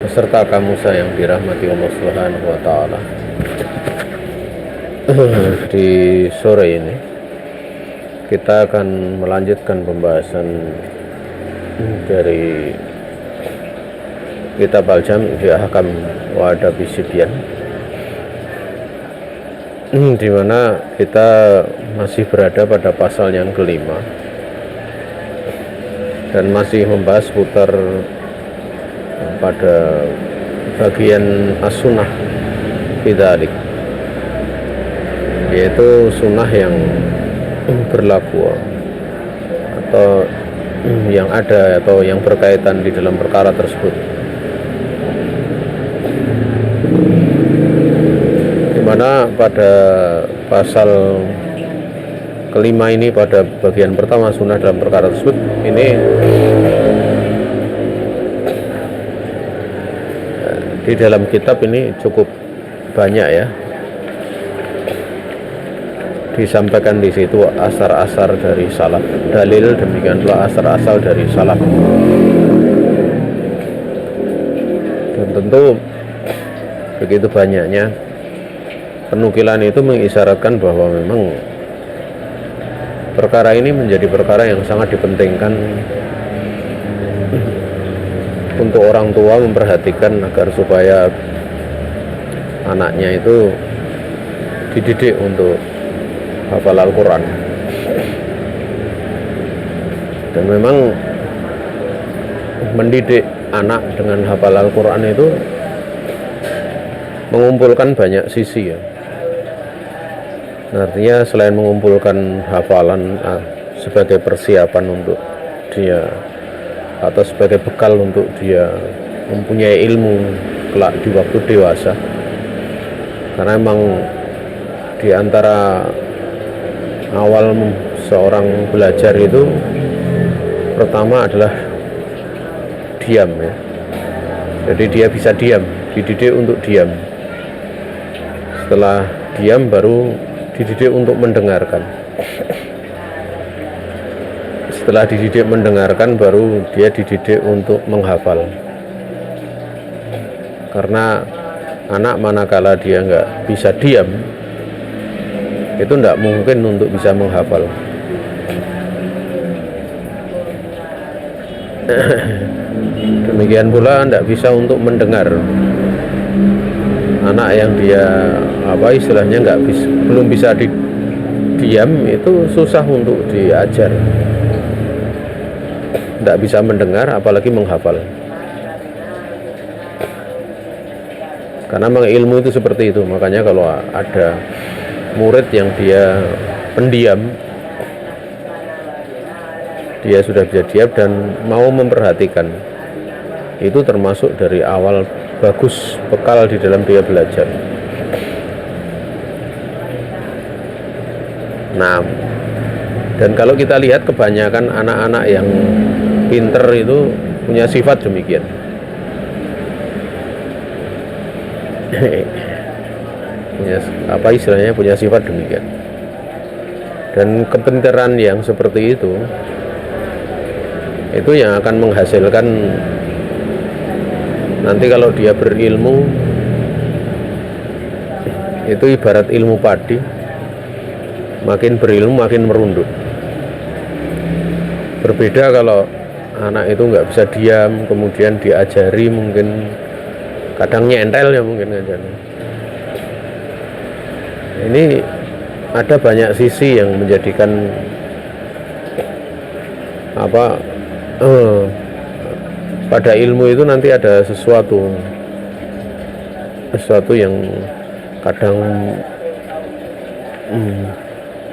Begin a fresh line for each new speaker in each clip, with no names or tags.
Beserta kamu yang dirahmati Allah Subhanahu wa taala. Di sore ini kita akan melanjutkan pembahasan dari kitab Al-Jami' fi Ahkam wa Adabi Sibyan, di mana kita masih berada pada pasal yang kelima dan masih membahas putar pada bagian as-sunnah bidzalik, yaitu sunnah yang berlaku atau yang ada atau yang berkaitan di dalam perkara tersebut, dimana pada pasal kelima ini, pada bagian pertama sunnah dalam perkara tersebut ini, di dalam kitab ini cukup banyak ya disampaikan di situ asar-asar dari salaf, dalil, demikian pula asar-asar dari salaf. Dan tentu begitu banyaknya penukilan itu mengisyaratkan bahwa memang perkara ini menjadi perkara yang sangat dipentingkan untuk orang tua memperhatikan agar supaya anaknya itu dididik untuk hafal Al-Quran. Dan memang mendidik anak dengan hafal Al-Quran itu mengumpulkan banyak sisi ya. Artinya selain mengumpulkan hafalan sebagai persiapan untuk dia atau sebagai bekal untuk dia mempunyai ilmu kelak di waktu dewasa, karena memang di antara awal seorang belajar itu pertama adalah diam ya. Jadi dia bisa diam, dididik untuk diam. Setelah diam baru dididik untuk mendengarkan. Setelah dididik mendengarkan baru dia dididik untuk menghafal. Karena anak manakala dia nggak bisa diam, itu nggak mungkin untuk bisa menghafal. Demikian pula nggak bisa untuk mendengar. Anak yang dia istilahnya belum bisa diam itu susah untuk diajar. Tidak bisa mendengar apalagi menghafal, karena memang ilmu itu seperti itu. Makanya kalau ada murid yang dia pendiam, dia sudah bisa diam dan mau memperhatikan, itu termasuk dari awal bagus bekal di dalam dia belajar. Nah, dan kalau kita lihat kebanyakan anak-anak yang pinter itu punya sifat demikian. Punya sifat demikian. Dan kepintaran yang seperti itu yang akan menghasilkan nanti kalau dia berilmu, itu ibarat ilmu padi, makin berilmu makin merunduk. Berbeda kalau anak itu nggak bisa diam, kemudian diajari, mungkin kadang nyentel ya, mungkin aja. Ini ada banyak sisi yang menjadikan pada ilmu itu nanti ada sesuatu yang kadang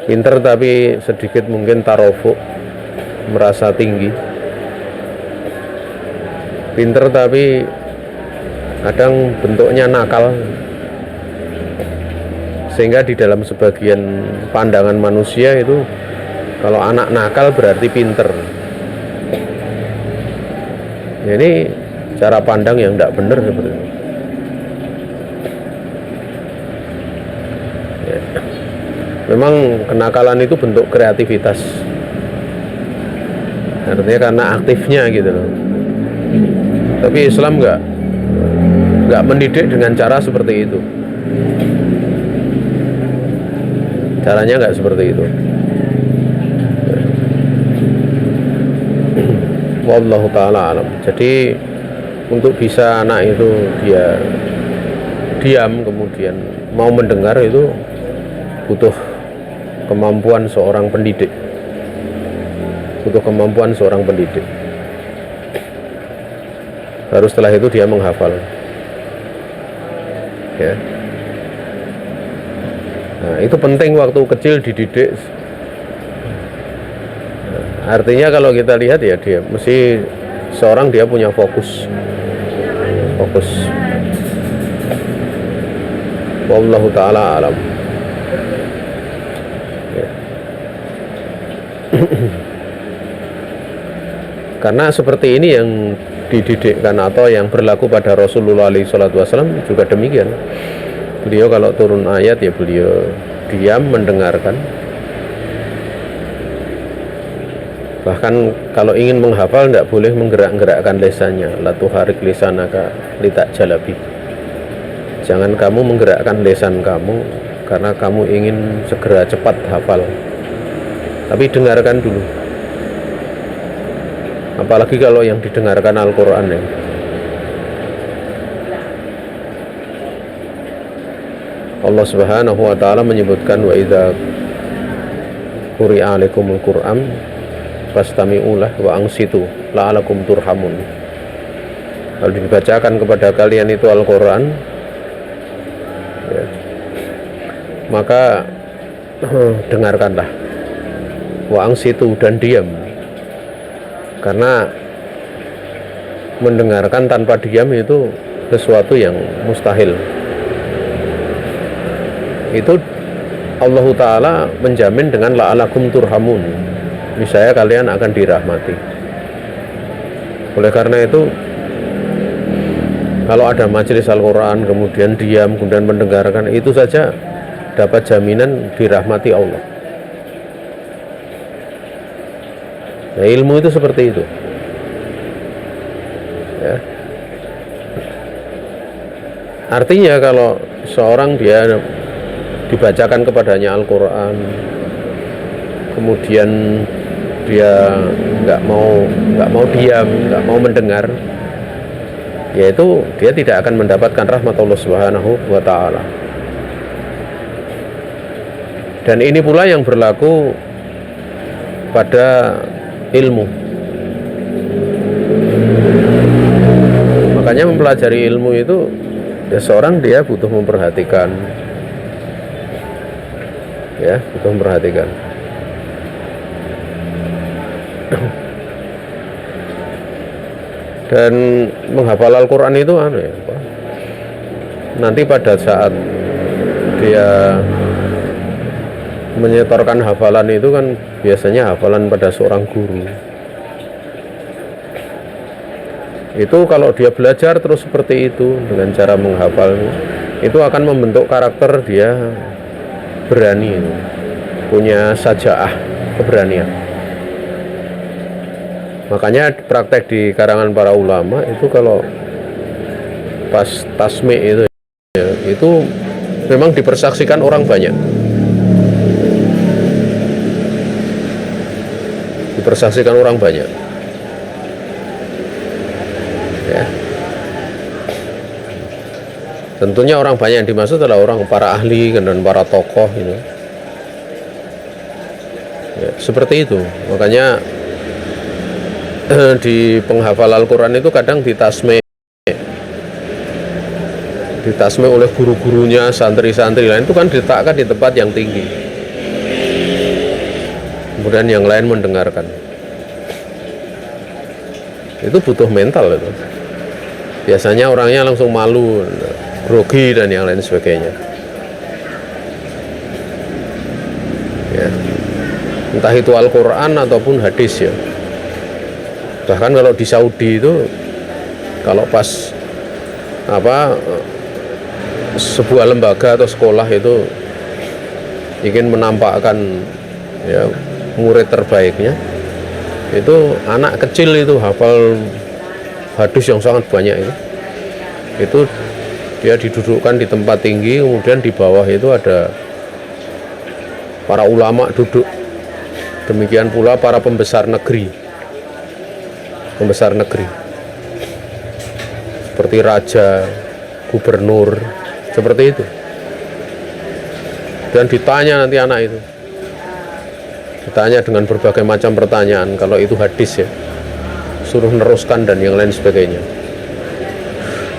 pinter tapi sedikit mungkin tarofuk, merasa tinggi. Pinter tapi kadang bentuknya nakal, sehingga di dalam sebagian pandangan manusia itu kalau anak nakal berarti pinter. Ini cara pandang yang tidak benar seperti itu. Ya. Memang kenakalan itu bentuk kreativitas, artinya karena aktifnya gitu loh. Tapi Islam enggak. nggak mendidik dengan cara seperti itu. Caranya nggak seperti itu. Wallahu ta'ala alam. Jadi untuk bisa anak itu dia diam kemudian mau mendengar itu butuh kemampuan seorang pendidik. Butuh kemampuan seorang pendidik. Baru setelah itu dia menghafal. Ya. Nah, itu penting waktu kecil dididik. Artinya kalau kita lihat ya dia mesti seorang dia punya fokus. Wallahu ta'ala alam. Ya. Karena seperti ini yang dididikkan atau yang berlaku pada Rasulullah SAW juga demikian. Beliau kalau turun ayat ya beliau diam mendengarkan. Bahkan kalau ingin menghafal tidak boleh menggerak-gerakkan lesannya. La tuharik lisanaka litak jalabi. Jangan kamu menggerakkan lesan kamu karena kamu ingin segera cepat hafal. Tapi dengarkan dulu. Apalagi kalau yang didengarkan Al-Quran ya. Allah Subhanahu wa ta'ala menyebutkan wa idza quri'a 'alaikumul Qur'an fastami'ulah wa ansitu la'alakum turhamun. Kalau dibacakan kepada kalian itu Al-Quran ya, maka dengarkanlah wa ansitu dan diam, karena mendengarkan tanpa diam itu sesuatu yang mustahil. Itu Allah Ta'ala menjamin dengan la'alakum turhamun, misalnya kalian akan dirahmati. Oleh karena itu kalau ada majelis Al-Quran kemudian diam kemudian mendengarkan, itu saja dapat jaminan dirahmati Allah. Nah, ilmu itu seperti itu ya. Artinya kalau seorang dia dibacakan kepadanya Al-Quran kemudian dia nggak mau diam, nggak mau mendengar, yaitu dia tidak akan mendapatkan rahmat Allah Subhanahu wa ta'ala. Dan ini pula yang berlaku pada ilmu. Makanya mempelajari ilmu itu ya seorang dia butuh memperhatikan ya, butuh memperhatikan. Dan menghafal Al-Quran itu nanti pada saat dia menyetorkan hafalan itu kan biasanya hafalan pada seorang guru. Itu kalau dia belajar terus seperti itu dengan cara menghafal, itu akan membentuk karakter dia berani, punya sajaah, keberanian. Makanya praktek di karangan para ulama itu kalau pas tasmi itu memang dipersaksikan orang banyak. Dipersaksikan orang banyak. Ya. Tentunya orang banyak yang dimaksud adalah orang para ahli dan para tokoh itu. Ya, seperti itu. Makanya di penghafal Al-Quran itu kadang ditasmi oleh guru-gurunya, santri-santri lain itu kan diletakkan di tempat yang tinggi, kemudian yang lain mendengarkan. Itu butuh mental itu. Biasanya orangnya langsung malu, grogi dan yang lain sebagainya ya. Entah itu Al-Quran ataupun hadis ya. Bahkan kalau di Saudi itu kalau pas sebuah lembaga atau sekolah itu ingin menampakkan ya murid terbaiknya, itu anak kecil itu hafal hadis yang sangat banyak itu Dia didudukkan di tempat tinggi, kemudian di bawah itu ada para ulama duduk. Demikian pula para pembesar negeri. Seperti raja, gubernur, seperti itu. Dan ditanya nanti anak itu. Ditanya dengan berbagai macam pertanyaan, kalau itu hadis ya. Suruh neruskan dan yang lain sebagainya.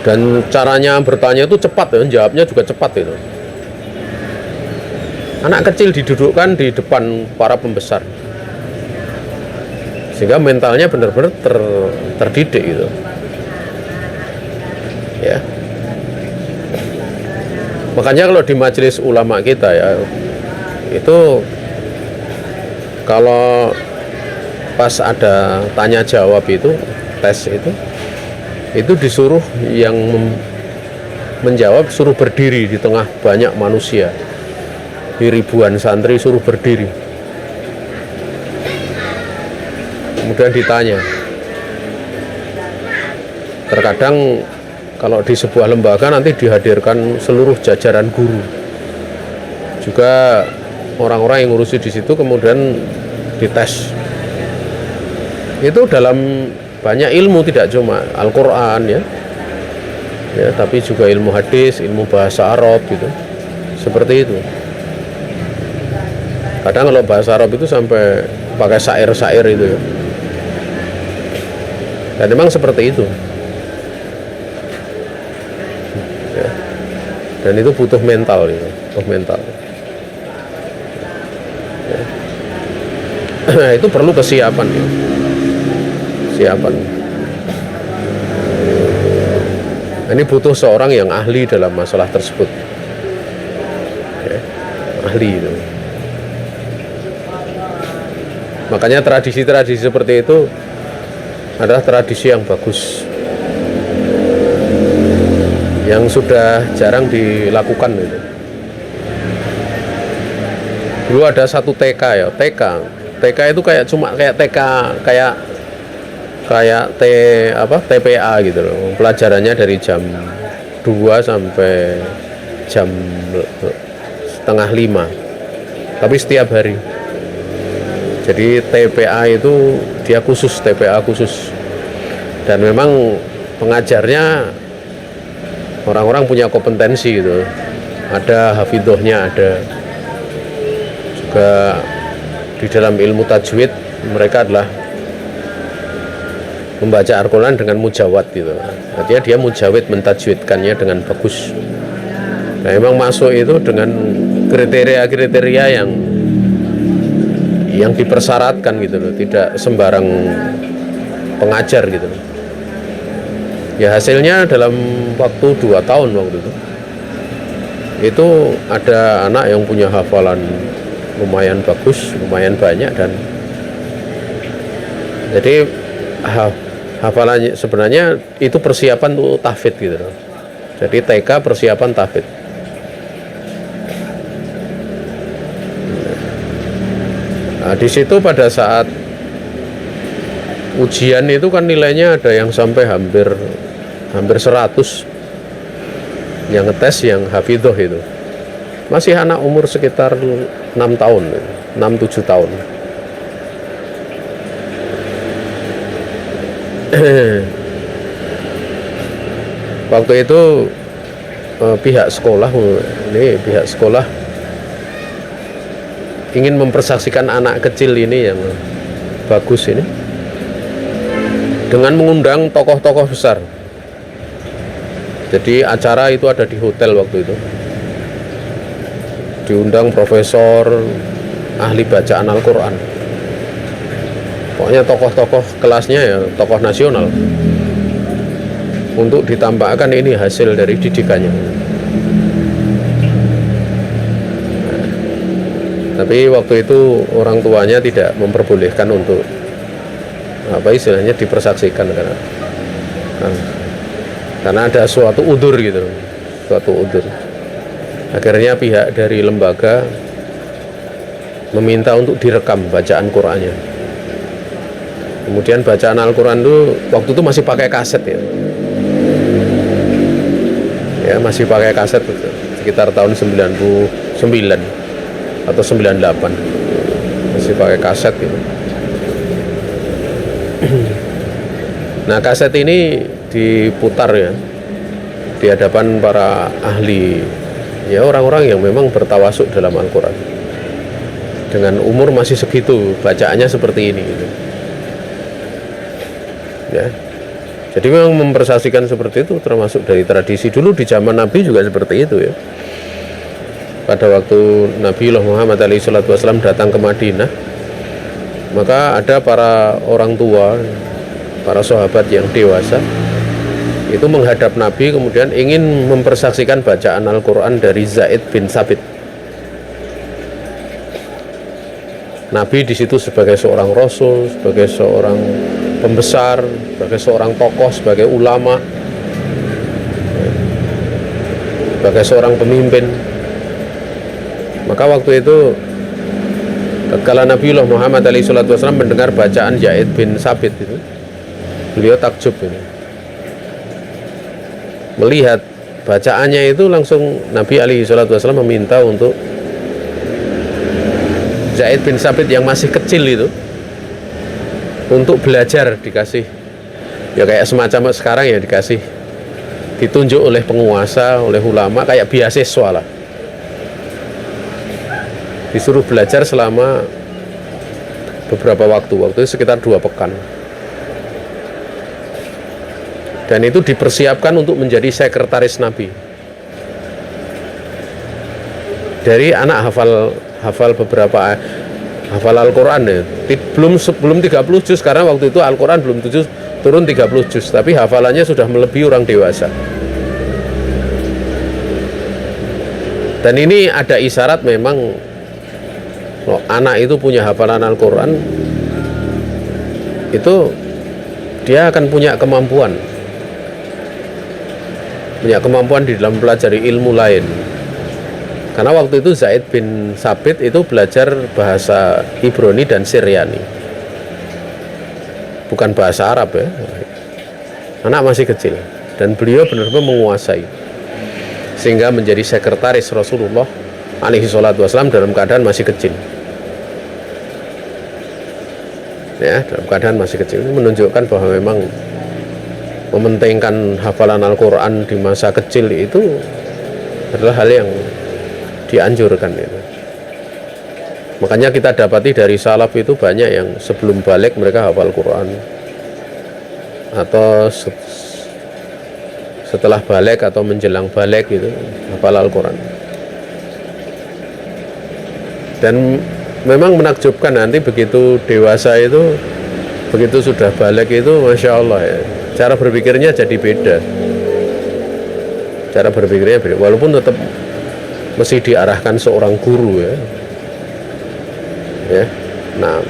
Dan caranya bertanya itu cepat ya, jawabnya juga cepat itu. Anak kecil didudukkan di depan para pembesar. Sehingga mentalnya benar-benar terdidik gitu. Ya. Makanya kalau di majelis ulama kita ya, itu kalau pas ada tanya jawab itu, tes itu disuruh yang menjawab suruh berdiri di tengah banyak manusia. Di ribuan santri suruh berdiri. Kemudian ditanya. Terkadang kalau di sebuah lembaga nanti dihadirkan seluruh jajaran guru. Juga orang-orang yang ngurusi di situ kemudian dites. Itu dalam banyak ilmu, tidak cuma Al-Qur'an ya, tapi juga ilmu hadis, ilmu bahasa Arab gitu. Seperti itu. Kadang kalau bahasa Arab itu sampai pakai syair-syair itu ya. Dan memang seperti itu. Ya. Dan itu butuh mental ya, butuh mental. Ya. Nah, itu perlu kesiapan ya. Kesiapan. Ini butuh seorang yang ahli dalam masalah tersebut. Ya. Ahli itu. Makanya tradisi-tradisi seperti itu adalah tradisi yang bagus, yang sudah jarang dilakukan gitu. Dulu ada satu TK ya, TK itu kayak cuma kayak TK kayak TPA gitu loh. Pelajarannya dari jam 2 sampai jam setengah 5. Tapi setiap hari. Jadi TPA itu dia khusus, TPA khusus. Dan memang pengajarnya orang-orang punya kompetensi gitu. Ada hafidhohnya, ada juga di dalam ilmu tajwid mereka adalah membaca Al-Quran dengan mujawad gitu. Artinya dia mujawid, mentajwidkannya dengan bagus. Nah, memang masuk itu dengan kriteria-kriteria yang dipersyaratkan gitu loh, tidak sembarang pengajar gitu loh. Ya hasilnya dalam waktu 2 tahun waktu itu ada anak yang punya hafalan lumayan bagus, lumayan banyak, dan jadi hafalannya sebenarnya itu persiapan untuk tahfidz gitu loh. Jadi TK persiapan tahfidz. Nah, di situ pada saat ujian itu kan nilainya ada yang sampai hampir 100 yang ngetes, yang hafidhoh itu masih anak umur sekitar 6 tahun, 6-7 tahun. Waktu itu pihak sekolah ingin mempersaksikan anak kecil ini yang bagus ini dengan mengundang tokoh-tokoh besar. Jadi acara itu ada di hotel waktu itu. Diundang profesor, ahli bacaan Al-Quran. Pokoknya tokoh-tokoh kelasnya ya, tokoh nasional. Untuk ditambahkan ini hasil dari didikannya. Tapi waktu itu orang tuanya tidak memperbolehkan untuk istilahnya dipersaksikan karena ada suatu udzur gitu, Akhirnya pihak dari lembaga meminta untuk direkam bacaan Qur'annya. Kemudian bacaan Al-Quran itu waktu itu masih pakai kaset ya. Ya, Saya masih pakai kaset sekitar tahun 99 atau 98, masih pakai kaset gitu. Nah, kaset ini diputar ya di hadapan para ahli, ya orang-orang yang memang bertawasuk dalam Al-Quran. Dengan umur masih segitu, bacaannya seperti ini gitu. Ya, jadi memang mempersaksikan seperti itu termasuk dari tradisi dulu di zaman Nabi juga seperti itu ya. Pada waktu Nabiullah Muhammad SAW datang ke Madinah, maka ada para orang tua, para sahabat yang dewasa itu menghadap Nabi, kemudian ingin mempersaksikan bacaan Al-Quran dari Zaid bin Sabit. Nabi di situ sebagai seorang rasul, sebagai seorang pembesar, sebagai seorang tokoh, sebagai ulama, sebagai seorang pemimpin. Maka waktu itu tatkala Nabiullah Muhammad SAW mendengar bacaan Zaid bin Sabit itu, beliau takjub ini. Melihat bacaannya itu langsung Nabi SAW meminta untuk Zaid bin Sabit yang masih kecil itu untuk belajar, dikasih ya kayak semacam sekarang ya, dikasih, ditunjuk oleh penguasa, oleh ulama, kayak beasiswa lah, disuruh belajar selama beberapa waktu itu sekitar 2 pekan, dan itu dipersiapkan untuk menjadi sekretaris Nabi. Dari anak hafal beberapa hafal Al-Quran ya, belum 30 juz, karena waktu itu Al-Quran belum turun 30 juz, tapi hafalannya sudah melebihi orang dewasa. Dan ini ada isyarat memang kalau anak itu punya hafalan Al-Quran, itu dia akan punya kemampuan di dalam pelajari ilmu lain. Karena waktu itu Zaid bin Sabit itu belajar bahasa Ibrani dan Syriani, bukan bahasa Arab ya. Anak masih kecil, dan beliau benar-benar menguasai, sehingga menjadi sekretaris Rasulullah SAW dalam keadaan masih kecil. Ya, dalam keadaan masih kecil. Ini menunjukkan bahwa memang mementingkan hafalan Al-Quran di masa kecil itu adalah hal yang dianjurkan itu. Makanya kita dapati dari salaf itu banyak yang sebelum balik mereka hafal Quran, atau setelah balik atau menjelang balik itu hafal Al-Quran. Dan memang menakjubkan nanti begitu dewasa itu, begitu sudah balik itu, Masya Allah ya, cara berpikirnya jadi beda. Cara berpikirnya beda, walaupun tetap mesti diarahkan seorang guru ya. Nah,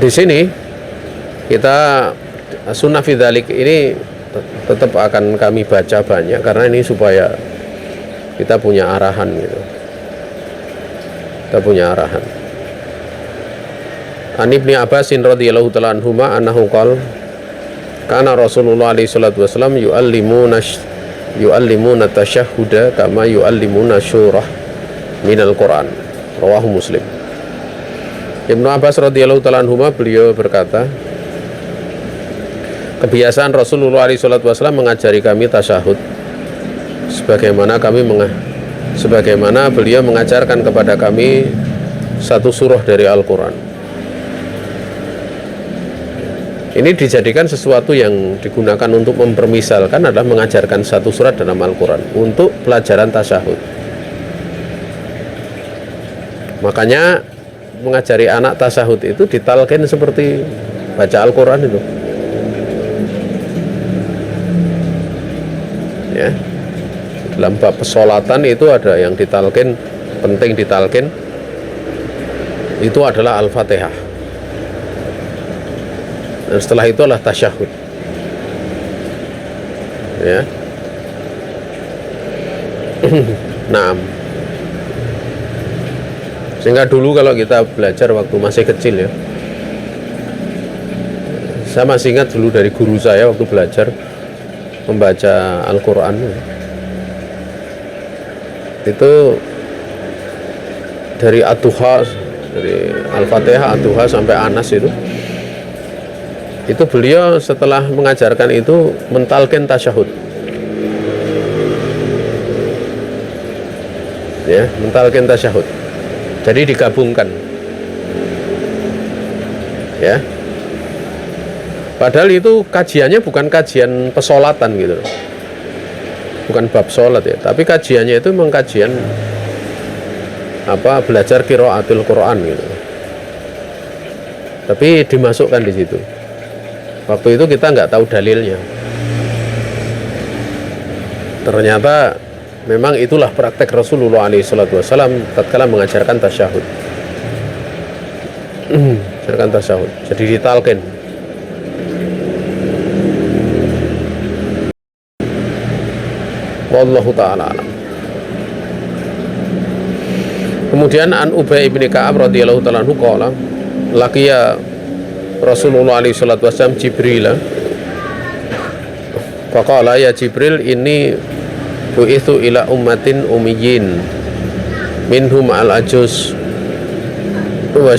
di sini kita sunnah fidzalik ini tetap akan kami baca banyak, karena ini supaya kita punya arahan gitu. Kita punya arahan. An Ibnu Abbasin radhiyallahu ta'ala anhuma annahu qala kana Rasulullah alaihi salatu wasallam yu'allimuna tasyahhuda kama yu'allimuna syurah minal Quran. Rawahu Muslim. Ibnu Abbas radhiyallahu ta'ala anhuma beliau berkata, kebiasaan Rasulullah alaihi salatu wasallam mengajari kami tasyahud sebagaimana beliau mengajarkan kepada kami satu surah dari Al-Quran. Ini dijadikan sesuatu yang digunakan untuk mempermisalkan adalah mengajarkan satu surat dalam Al-Quran untuk pelajaran tasyahud. Makanya mengajari anak tasyahud itu ditalqin seperti baca Al-Quran itu. Ya. Dalam bab pesolatan itu ada yang ditalqin, penting ditalqin, itu adalah Al-Fatihah. Dan setelah itu adalah tasyahud. Ya. Naam. Sehingga dulu kalau kita belajar waktu masih kecil ya, Saya masih ingat dulu dari guru saya waktu belajar membaca Al-Quran itu dari Ad-Duha, dari Al-Fatihah, Ad-Duha sampai Anas itu beliau setelah mengajarkan itu mentalkin tasyahud, ya, mentalkin tasyahud. Jadi digabungkan, ya. Padahal itu kajiannya bukan kajian pesolatan gitu, bukan bab sholat ya, tapi kajiannya itu memang kajian belajar qiraatul Quran gitu. Tapi dimasukkan di situ. Waktu itu kita nggak tahu dalilnya. Ternyata memang itulah praktek Rasulullah SAW tatkala mengajarkan tasyahud. Mengajarkan tasyahud. Jadi ditalkin. Wallahu ta'ala alam. Kemudian an Ubay bin Ka'ab radhiyallahu ta'ala anhu qala laqiya Rasulullah alaihi salatu wasallam Jibril. Faqala ya Jibril ini bu'ithu ila ummatin umiyyin minhum al-ajuz wa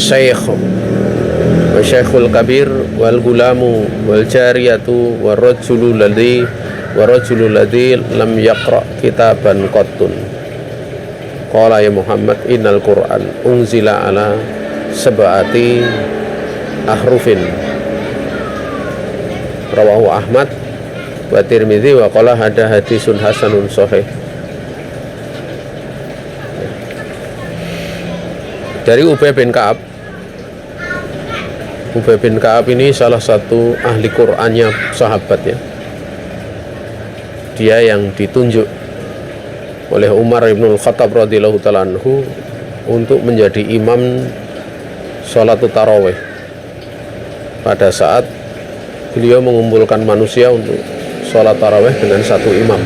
syaikhul kabir wal gulamu wal jariyatu wa rajulul ladzi lam yaqra kitaban qattun. Qala ya Muhammad innal Qur'an unzila ala sab'ati ahrufin. Rawahu Ahmad wa Tirmidzi wa qala hadisun hasanun sahih. Dari Ubay bin Ka'ab. Ubay bin Ka'ab ini salah satu ahli Qur'annya sahabat ya. Dia yang ditunjuk oleh Umar bin Khattab radhiyallahu ta'ala anhu untuk menjadi imam salat tarawih pada saat beliau mengumpulkan manusia untuk salat tarawih dengan satu imam,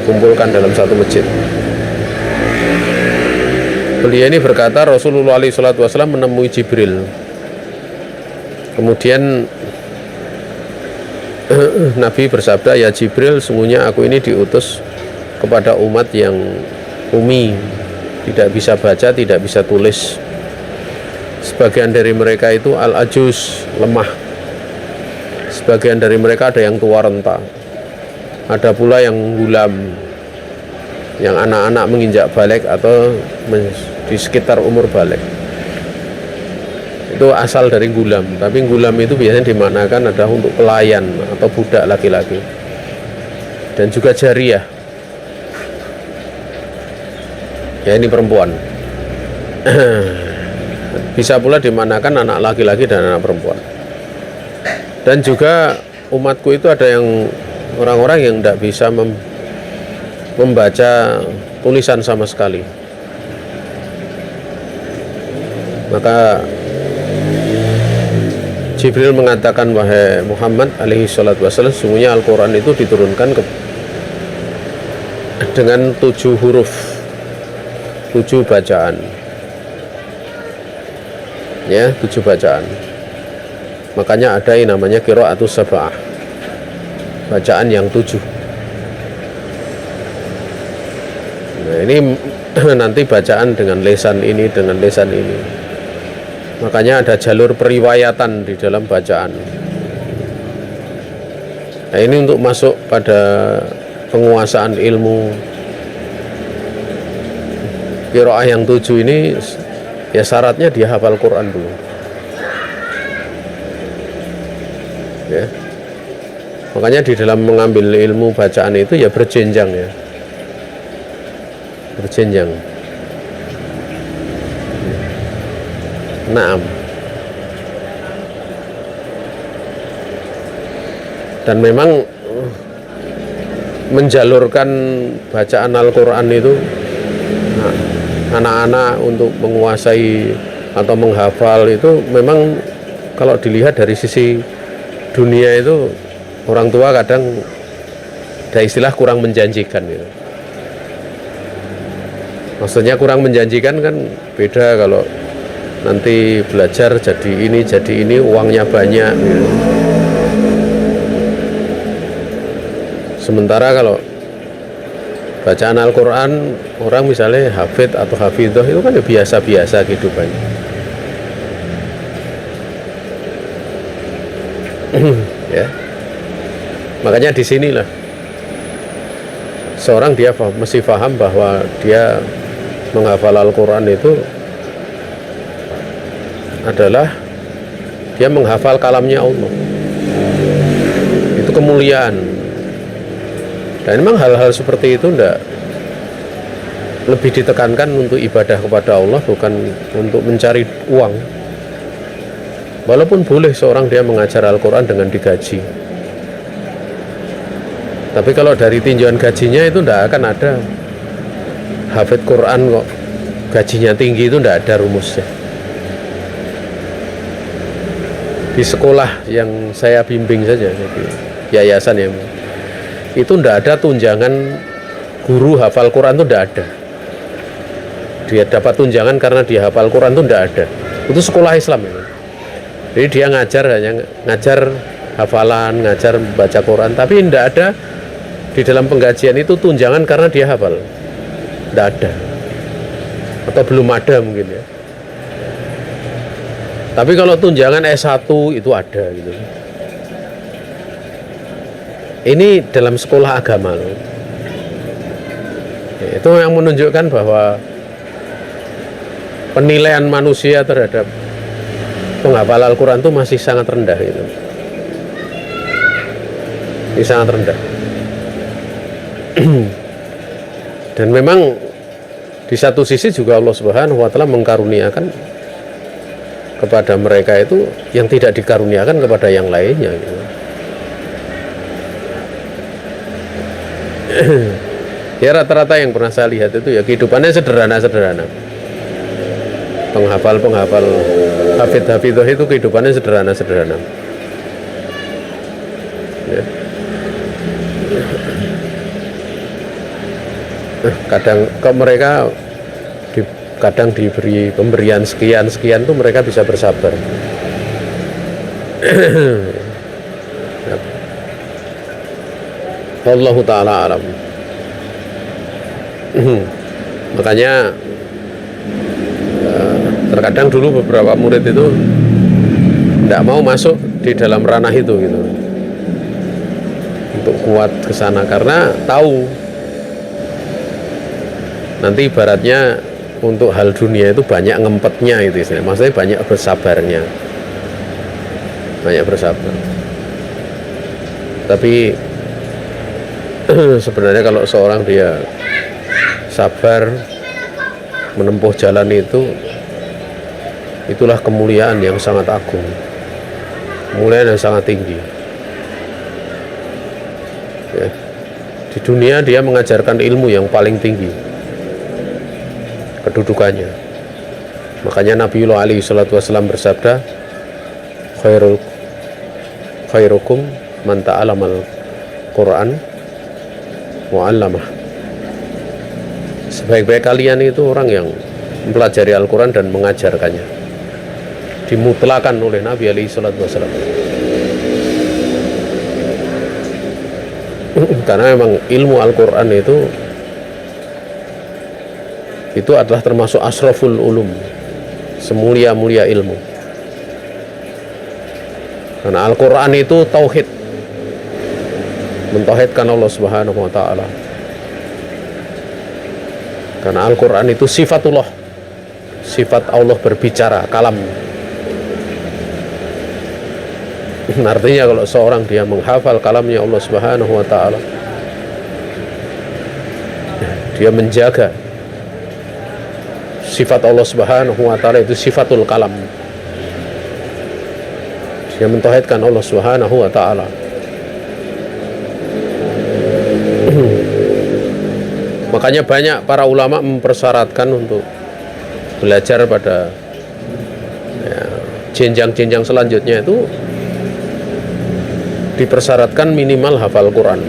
dikumpulkan dalam satu masjid. Beliau ini berkata Rasulullah SAW menemui Jibril. Kemudian Nabi bersabda, ya Jibril, sungguhnya aku ini diutus kepada umat yang umi, tidak bisa baca, tidak bisa tulis. Sebagian dari mereka itu al-ajuz, lemah. Sebagian dari mereka ada yang tua renta. Ada pula yang gulam, yang anak-anak menginjak balik atau di sekitar umur balik. Itu asal dari gulam, tapi gulam itu biasanya dimanakan adalah untuk pelayan atau budak laki-laki, dan juga jariyah, ya ini perempuan. Bisa pula dimanakan anak laki-laki dan anak perempuan. Dan juga umatku itu ada yang orang-orang yang tidak bisa membaca tulisan sama sekali. Maka Jibril mengatakan, wahai Muhammad alaihi salatu wassalam, sungguhnya Al-Quran itu diturunkan dengan 7 huruf, 7 bacaan, ya, 7 bacaan. Makanya ada yang namanya qiraatus sab'ah, bacaan yang 7. Nah ini nanti bacaan dengan lesan ini, dengan lesan ini. Makanya ada jalur periwayatan di dalam bacaan. Nah ini untuk masuk pada penguasaan ilmu qiraah yang 7 ini, ya syaratnya dia hafal Quran dulu. Ya. Makanya di dalam mengambil ilmu bacaan itu ya berjenjang ya. Berjenjang. Naam. Dan memang menjalurkan bacaan Al-Quran itu anak-anak untuk menguasai atau menghafal itu memang kalau dilihat dari sisi dunia itu orang tua kadang ada istilah kurang menjanjikan gitu. Maksudnya kurang menjanjikan kan beda kalau nanti belajar jadi ini uangnya banyak gitu. Sementara kalau bacaan Al-Quran orang misalnya hafid atau hafidhah itu kan ya biasa-biasa kehidupannya. Ya, makanya di sinilah seorang dia mesti paham bahwa dia menghafal Al-Quran itu adalah dia menghafal kalamnya Allah. Itu kemuliaan. Dan memang hal-hal seperti itu enggak lebih ditekankan untuk ibadah kepada Allah, bukan untuk mencari uang. Walaupun boleh seorang dia mengajar Al-Quran dengan digaji, tapi kalau dari tinjauan gajinya itu enggak akan ada hafid Quran kok gajinya tinggi, itu enggak ada rumusnya. Di sekolah yang saya bimbing saja, jadi yayasan yang itu ndak ada tunjangan guru hafal Quran, itu ndak ada. Dia dapat tunjangan karena dia hafal Quran, itu ndak ada. Itu sekolah Islam ya. Jadi dia hanya ngajar hafalan, ngajar baca Quran, tapi ndak ada di dalam penggajian itu tunjangan karena dia hafal. Ndak ada. Atau belum ada mungkin ya. Tapi kalau tunjangan S1 itu ada gitu. Ini dalam sekolah agama loh. Itu yang menunjukkan bahwa penilaian manusia terhadap penghafal Al-Quran itu masih sangat rendah gitu. Ini sangat rendah. Dan memang di satu sisi juga Allah Subhanahu wa taala mengkaruniakan kepada mereka itu yang tidak dikaruniakan kepada yang lainnya gitu. Ya rata-rata yang pernah saya lihat itu ya kehidupannya sederhana-sederhana. Penghafal hafidh-hafidhah itu kehidupannya sederhana-sederhana. Ya. Kadang ke mereka kadang diberi pemberian sekian tuh mereka bisa bersabar. Wallahu ta'ala alam. Makanya terkadang dulu beberapa murid itu tidak mau masuk di dalam ranah itu gitu, untuk kuat ke sana, karena tahu nanti ibaratnya untuk hal dunia itu banyak ngempetnya itu istilahnya. Maksudnya banyak bersabarnya, banyak bersabar. Tapi sebenarnya kalau seorang dia sabar menempuh jalan itu, itulah kemuliaan yang sangat agung, kemuliaan yang sangat tinggi ya. Di dunia dia mengajarkan ilmu yang paling tinggi kedudukannya. Makanya Nabiullah alaihi salatu wasallam bersabda, khairukum man ta'alamal Quran wa 'allamah. Sebaik-baik kalian itu orang yang mempelajari Al-Quran dan mengajarkannya. Dimutlakan oleh Nabi alaihi salatu wasallam. Karena memang ilmu Al-Quran itu adalah termasuk asraful ulum, semulia-mulia ilmu. Karena Al-Quran itu tauhid, mentauhidkan Allah Subhanahu wa taala. Karena Al-Quran itu sifatullah, sifat Allah berbicara, kalam. Artinya kalau seorang dia menghafal kalamnya Allah Subhanahu wa taala, dia menjaga sifat Allah Subhanahu wa taala, itu sifatul kalam. Dia mentauhidkan Allah Subhanahu wa taala. Makanya banyak para ulama mempersyaratkan untuk belajar pada jenjang-jenjang selanjutnya itu dipersyaratkan minimal hafal Quran.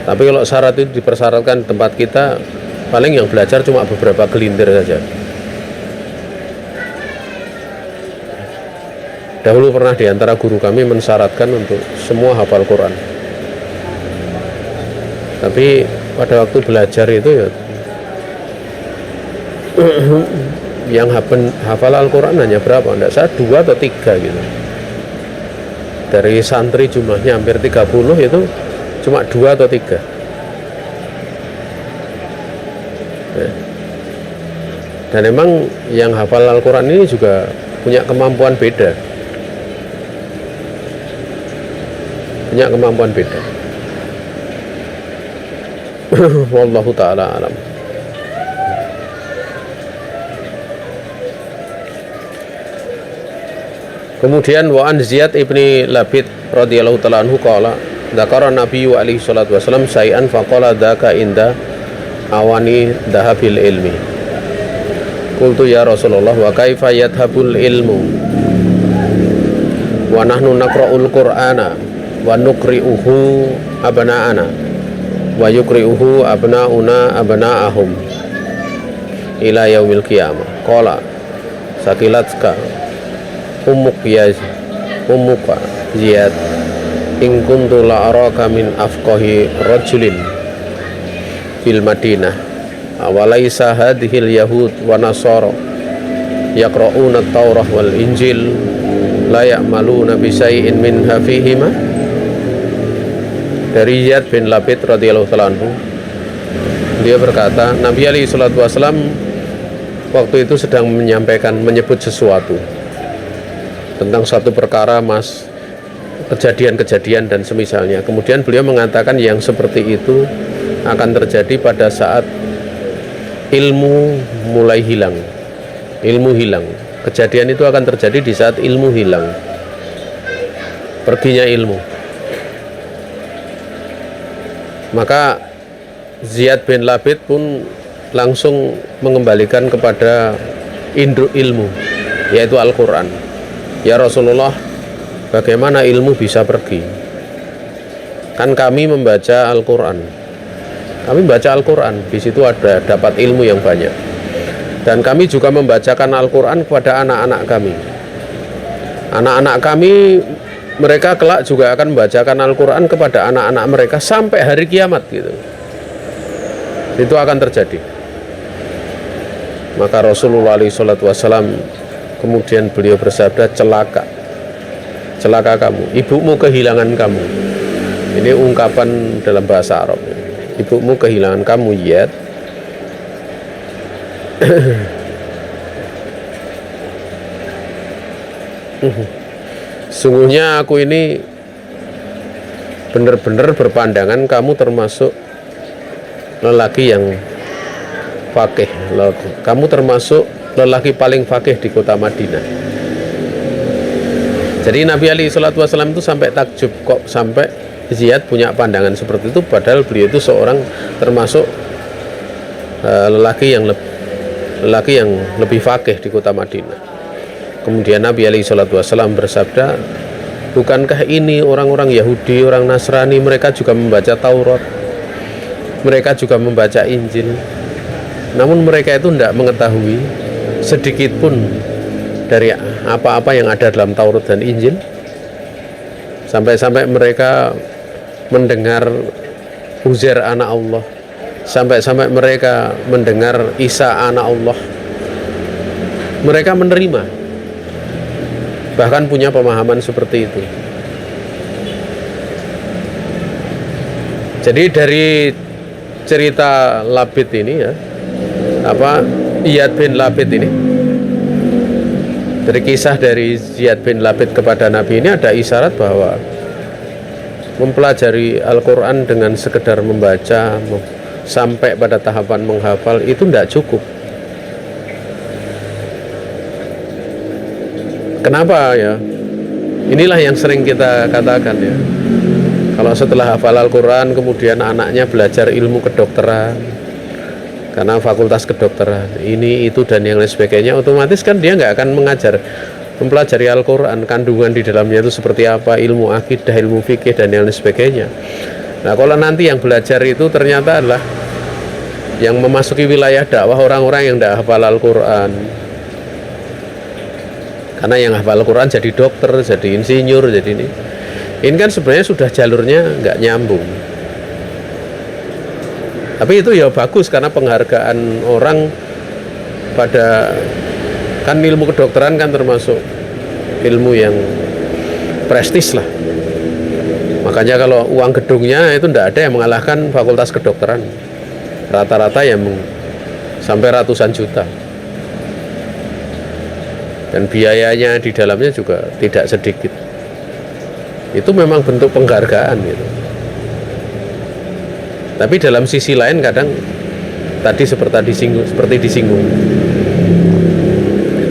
Tapi kalau syarat itu dipersyaratkan tempat kita paling yang belajar cuma beberapa gelintir saja. Dahulu pernah di antara guru kami mensyaratkan untuk semua hafal Quran, tapi pada waktu belajar itu ya yang hafal Al-Quran hanya berapa? Enggak, saya 2 atau 3 gitu. Dari santri jumlahnya hampir 30 itu cuma 2 atau 3 ya. Dan memang yang hafal Al-Quran ini juga punya kemampuan beda, wallahu ta'ala alam. Kemudian wa an Ziyad ibni Labid radhiyallahu ta'ala anhu qala dzakara Nabi alaihi salatu wasallam syai'an faqala dzaka inda awani dhahabil ilmi. Qultu ya Rasulullah wa kaifa yadhabul ilmu wa nahnu naqra'ul qur'ana wa nuqri'uhu abna'ana wa yuqri'uhu abna'una abna'ahum ila yaumil qiyamah. Qala sakilatka ummuka Ziyad in kuntu la araka min afqahi rajulin fil Madinah awalaysa hadhil yahud wa nasara yaqra'una at-taurah wal injil la ya'maluna bi syai'in minha fihima. Dari Ziyad bin Labid radhiyallahu ta'ala anhu, dia berkata, Nabi alaihi salatu wasallam waktu itu sedang menyebut sesuatu tentang satu perkara kejadian-kejadian dan semisalnya. Kemudian beliau mengatakan yang seperti itu akan terjadi pada saat ilmu mulai hilang. Ilmu hilang. Kejadian itu akan terjadi di saat ilmu hilang. Perginya ilmu. Maka Ziyad bin Labid pun langsung mengembalikan kepada induk ilmu, yaitu Al-Quran. Ya Rasulullah, bagaimana ilmu bisa pergi? Kan kami membaca Al-Quran. Kami baca Al-Quran, di situ ada dapat ilmu yang banyak. Dan kami juga membacakan Al-Quran kepada anak-anak kami. Anak-anak kami, mereka kelak juga akan membacakan Al-Quran kepada anak-anak mereka sampai hari kiamat gitu. Itu akan terjadi. Maka Rasulullah SAW kemudian beliau bersabda, celaka kamu, ibumu kehilangan kamu. Ini ungkapan dalam bahasa Arab. Ibumu kehilangan kamu, Ziyad. Sungguhnya aku ini benar-benar berpandangan kamu termasuk lelaki yang fakih. Kamu termasuk lelaki paling fakih di kota Madinah. Jadi Nabi alaihi salatu wasallam itu sampai takjub, kok sampai Ziyad punya pandangan seperti itu, padahal beliau itu seorang termasuk lelaki yang lebih fakih di kota Madinah. Kemudian Nabi alaihi salatu wasallam bersabda, bukankah ini orang-orang Yahudi, orang Nasrani, mereka juga membaca Taurat, mereka juga membaca Injil, namun mereka itu tidak mengetahui sedikit pun dari apa-apa yang ada dalam Taurat dan Injil. Sampai-sampai mereka mendengar Uzair anak Allah, sampai-sampai mereka mendengar Isa anak Allah. Mereka menerima, bahkan punya pemahaman seperti itu. Jadi dari cerita Labid ini ya, Ziyad bin Labid ini, dari kisah dari Ziyad bin Labid kepada Nabi ini ada isyarat bahwa mempelajari Al-Quran dengan sekedar membaca sampai pada tahapan menghafal itu tidak cukup. Kenapa ya? Inilah yang sering kita katakan ya. Kalau setelah hafal Al-Quran kemudian anaknya belajar ilmu kedokteran, karena fakultas kedokteran ini itu dan yang lain sebagainya, otomatis kan dia nggak akan mempelajari Al-Quran, kandungan di dalamnya itu seperti apa, ilmu akidah, ilmu fikih dan yang lain sebagainya. Nah kalau nanti yang belajar itu ternyata adalah yang memasuki wilayah dakwah orang-orang yang tidak hafal Al-Quran. Karena yang hafal Al-Quran jadi dokter, jadi insinyur, jadi ini kan sebenarnya sudah jalurnya nggak nyambung. Tapi itu ya bagus karena penghargaan orang pada, kan ilmu kedokteran kan termasuk ilmu yang prestis lah. Makanya kalau uang gedungnya itu tidak ada yang mengalahkan fakultas kedokteran. Rata-rata yang sampai ratusan juta. Dan biayanya di dalamnya juga tidak sedikit. Itu memang bentuk penghargaan gitu. Tapi dalam sisi lain kadang tadi seperti disinggung.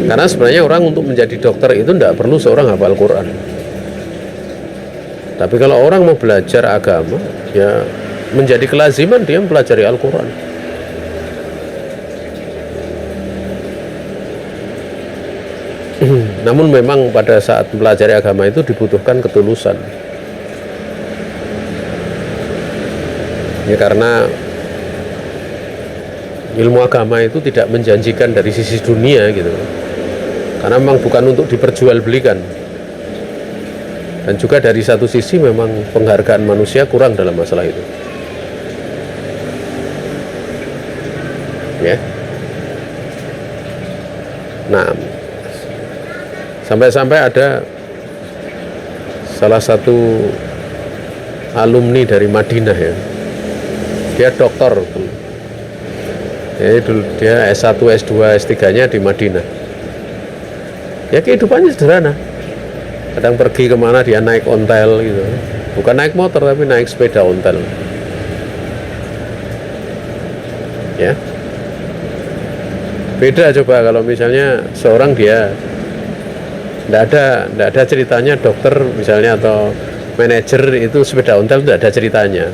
Karena sebenarnya orang untuk menjadi dokter itu tidak perlu seorang hafal Quran. Tapi kalau orang mau belajar agama, ya menjadi kelaziman dia mempelajari Al-Quran. Namun memang pada saat mempelajari agama itu dibutuhkan ketulusan. Ya karena ilmu agama itu tidak menjanjikan dari sisi dunia gitu. Karena memang bukan untuk diperjualbelikan. Dan juga dari satu sisi memang penghargaan manusia kurang dalam masalah itu. Ya. Nah, sampai-sampai ada salah satu alumni dari Madinah ya. Dia dokter, dia S1, S2, S3-nya di Madinah. Ya kehidupannya sederhana. Kadang pergi kemana dia naik ontel gitu. Bukan naik motor tapi naik sepeda ontel. Ya. Beda coba kalau misalnya seorang dia tidak ada ceritanya dokter misalnya atau manajer itu sepeda ontel, tidak ada ceritanya.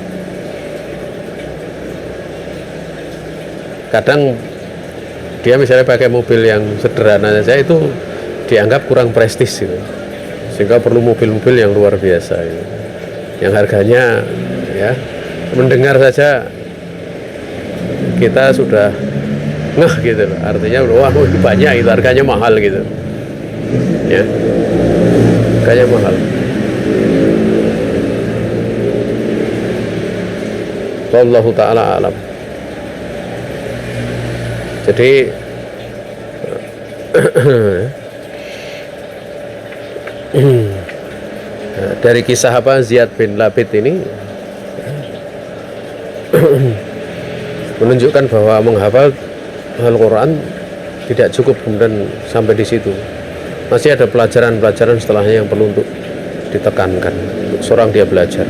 Kadang dia misalnya pakai mobil yang sederhana saja itu dianggap kurang prestis gitu. Sehingga perlu mobil-mobil yang luar biasa gitu. Yang harganya ya mendengar saja kita sudah ngeh gitu loh. Artinya wah itu banyak itu harganya mahal gitu. Ya. Harganya mahal. Wallahu taala alam. Jadi dari kisah apa Ziyad bin Labid ini menunjukkan bahwa menghafal Al-Quran tidak cukup kemudian sampai di situ. Masih ada pelajaran-pelajaran setelahnya yang perlu untuk ditekankan untuk seorang dia belajar.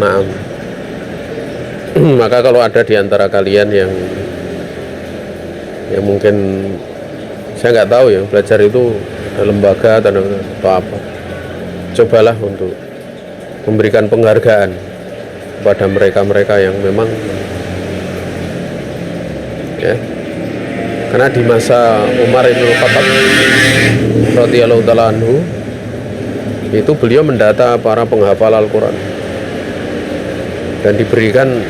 Nah, maka kalau ada di antara kalian yang mungkin saya nggak tahu ya belajar itu lembaga atau apa, cobalah untuk memberikan penghargaan kepada mereka-mereka yang memang ya, karena di masa Umar bin Khattab radhiyallahu ta'ala anhu itu beliau mendata para penghafal Al-Quran dan diberikan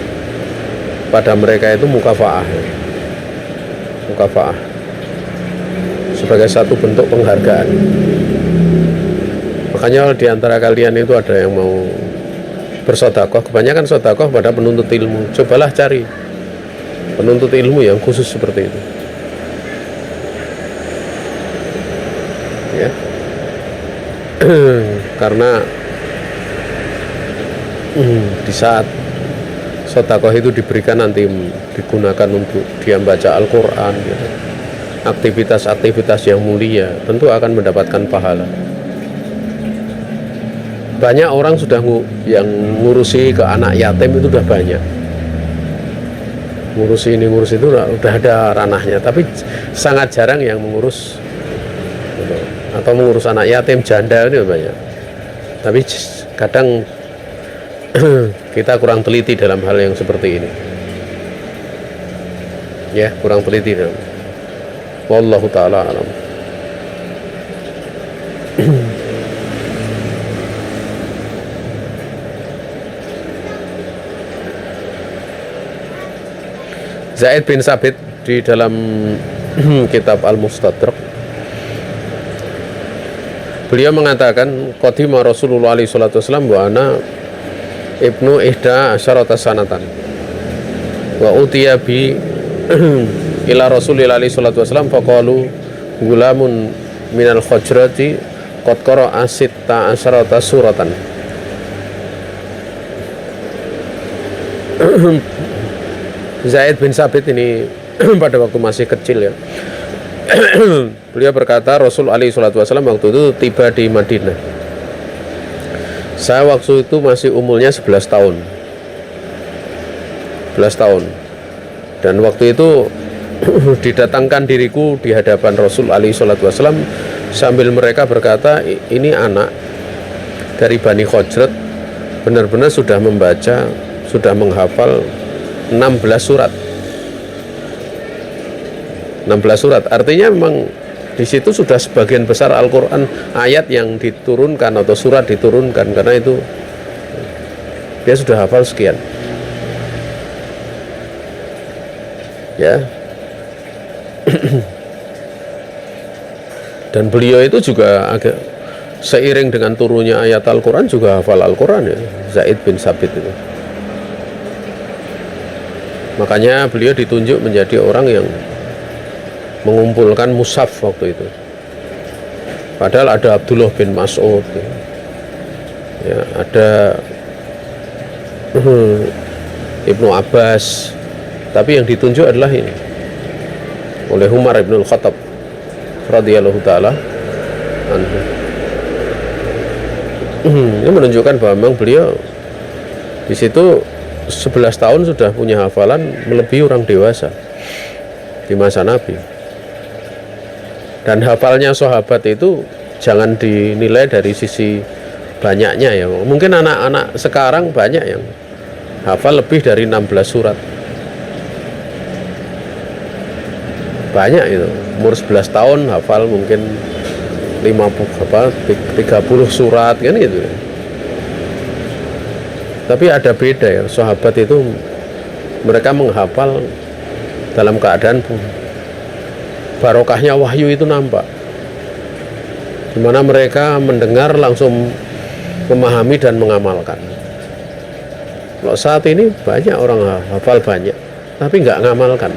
pada mereka itu mukafaah sebagai satu bentuk penghargaan. Makanya di antara kalian itu ada yang mau bersedekah, kebanyakan sedekah pada penuntut ilmu. Cobalah cari penuntut ilmu yang khusus seperti itu. Ya. Karena di saat sedekah itu diberikan nanti digunakan untuk dia baca Al-Quran gitu. Aktivitas-aktivitas yang mulia tentu akan mendapatkan pahala. Banyak orang sudah yang ngurusi ke anak yatim itu sudah banyak, ngurusi ini ngurus itu udah ada ranahnya, tapi sangat jarang yang mengurus gitu. Atau mengurus anak yatim janda ini banyak, tapi kadang kita kurang teliti dalam hal yang seperti ini ya, kurang teliti dalam. Wallahu ta'ala alam. Zaid bin Sabit di dalam kitab Al-Mustadrak, beliau mengatakan qadima Rasulullah alaihi salatu wasallam wa ana ibnu ihda asyarata sanatan wa utiya bi ila Rasulillah alaihi salatu wasallam faqalu gulamun minal khajrati qad qara'a sitta asyarata suratan. Zaid bin Sabit ini pada waktu masih kecil ya, beliau berkata Rasul alaihi salatu wasallam waktu itu tiba di Madinah. Saya waktu itu masih umurnya 11 tahun. 11 tahun. Dan waktu itu didatangkan diriku di hadapan Rasul alaihi salatu wasallam sambil mereka berkata, ini anak dari Bani Khajrat benar-benar sudah membaca, sudah menghafal 16 surat. 16 surat. Artinya memang di situ sudah sebagian besar Al-Qur'an ayat yang diturunkan atau surat diturunkan, karena itu dia sudah hafal sekian. Ya. Dan beliau itu juga agak seiring dengan turunnya ayat Al-Qur'an juga hafal Al-Qur'an ya, Zaid bin Sabit itu. Makanya beliau ditunjuk menjadi orang yang mengumpulkan mushaf waktu itu. Padahal ada Abdullah bin Mas'ud ya, ada Ibnu Abbas, tapi yang ditunjuk adalah ini oleh Umar ibn al-Khattab radhiyallahu ta'ala anhu. Ini menunjukkan bahwa memang beliau di situ 11 tahun sudah punya hafalan melebihi orang dewasa di masa Nabi. Dan hafalnya sahabat itu jangan dinilai dari sisi banyaknya ya. Mungkin anak-anak sekarang banyak yang hafal lebih dari 16 surat. Banyak itu. Umur 11 tahun hafal mungkin 30 surat kan gitu. Tapi ada beda ya, sahabat itu mereka menghafal dalam keadaan barokahnya wahyu itu nampak, dimana mereka mendengar langsung memahami dan mengamalkan. Kalau saat ini banyak orang hafal banyak tapi nggak ngamalkan.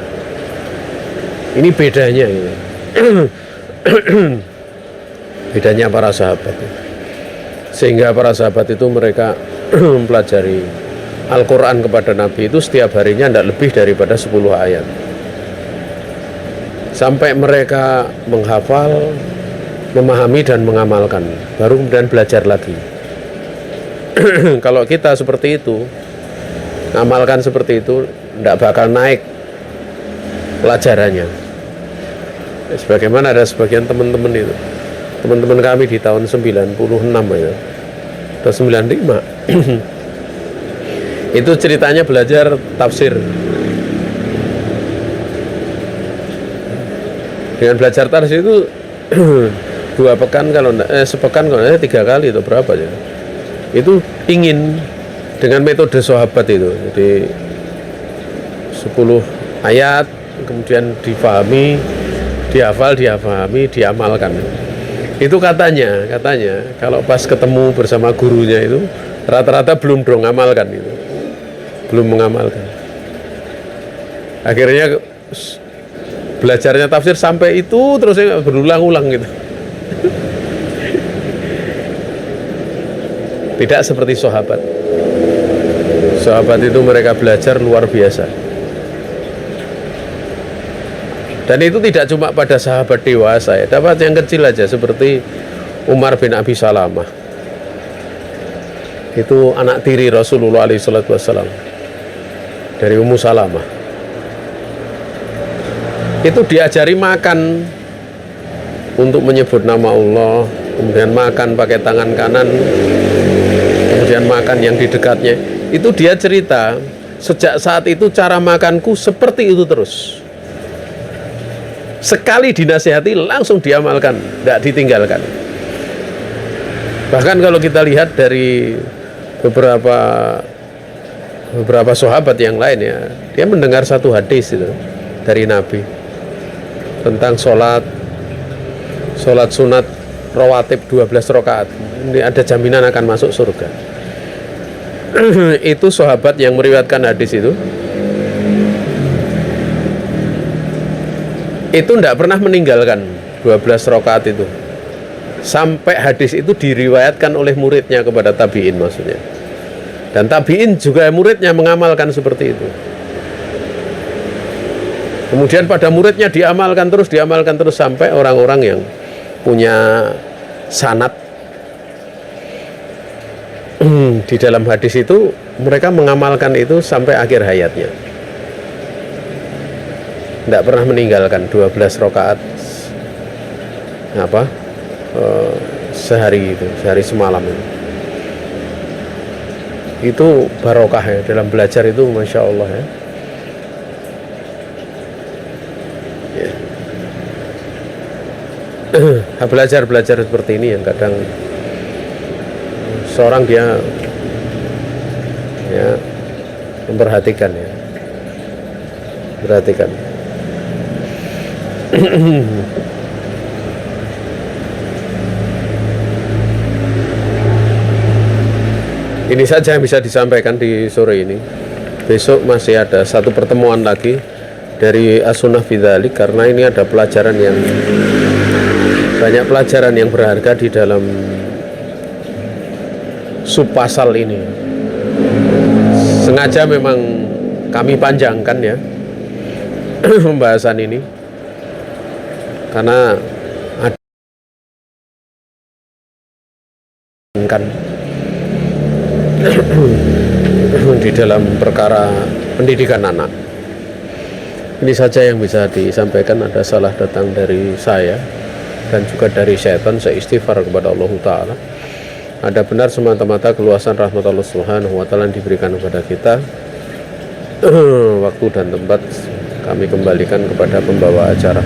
Ini bedanya gitu. Bedanya para sahabat. Sehingga para sahabat itu mereka mempelajari Al-Quran kepada Nabi itu setiap harinya tidak lebih daripada 10 ayat, sampai mereka menghafal, memahami dan mengamalkan, baru kemudian belajar lagi. Kalau kita seperti itu, ngamalkan seperti itu, tidak bakal naik pelajarannya. Sebagaimana ada sebagian teman-teman itu, teman-teman kami di tahun 96 itu atau 95 itu ceritanya belajar tafsir. Dengan belajar tafsir itu 2 pekan kalau sepekan kalau 3 kali atau berapa ya, itu ingin dengan metode sahabat itu. Jadi 10 ayat kemudian difahami, dihafal, difahami, diamalkan. Itu katanya kalau pas ketemu bersama gurunya itu rata-rata belum dong ngamalkan itu, belum mengamalkan. Akhirnya belajarnya tafsir sampai itu terusnya berulang-ulang gitu. Tidak seperti sahabat. Sahabat itu mereka belajar luar biasa. Dan itu tidak cuma pada sahabat dewasa ya, dapat yang kecil aja seperti Umar bin Abi Salamah. Itu anak tiri Rasulullah SAW dari Ummu Salamah. Itu diajari makan untuk menyebut nama Allah, kemudian makan pakai tangan kanan, kemudian makan yang di dekatnya. Itu dia cerita, sejak saat itu cara makanku seperti itu terus. Sekali dinasihati langsung diamalkan, tidak ditinggalkan. Bahkan kalau kita lihat dari beberapa beberapa sahabat yang lain ya, dia mendengar satu hadis itu dari Nabi tentang sholat sunat rawatib 12 rakaat. Ini ada jaminan akan masuk surga. Itu sahabat yang meriwayatkan hadis itu tidak pernah meninggalkan 12 rakaat itu sampai hadis itu diriwayatkan oleh muridnya kepada tabi'in maksudnya. Dan tabi'in juga muridnya mengamalkan seperti itu. Kemudian pada muridnya diamalkan terus sampai orang-orang yang punya sanad di dalam hadis itu mereka mengamalkan itu sampai akhir hayatnya. Tidak pernah meninggalkan 12 rakaat sehari semalam itu barokah ya dalam belajar itu, masya Allah ya. Belajar seperti ini yang kadang seorang dia ya memperhatikan ya, perhatikan. Ini saja yang bisa disampaikan di sore ini. Besok masih ada satu pertemuan lagi dari As-Sunnah fi Dzalik, karena ini ada banyak pelajaran yang berharga di dalam subpasal ini. Sengaja memang kami panjangkan ya pembahasan ini karena ada di dalam perkara pendidikan anak. Ini saja yang bisa disampaikan. Ada salah datang dari saya dan juga dari syaitan, saya istighfar kepada Allah Ta'ala. Ada benar semata-mata keluasan rahmat Allah Subhanahu wa Ta'ala diberikan kepada kita. Waktu dan tempat kami kembalikan kepada pembawa acara.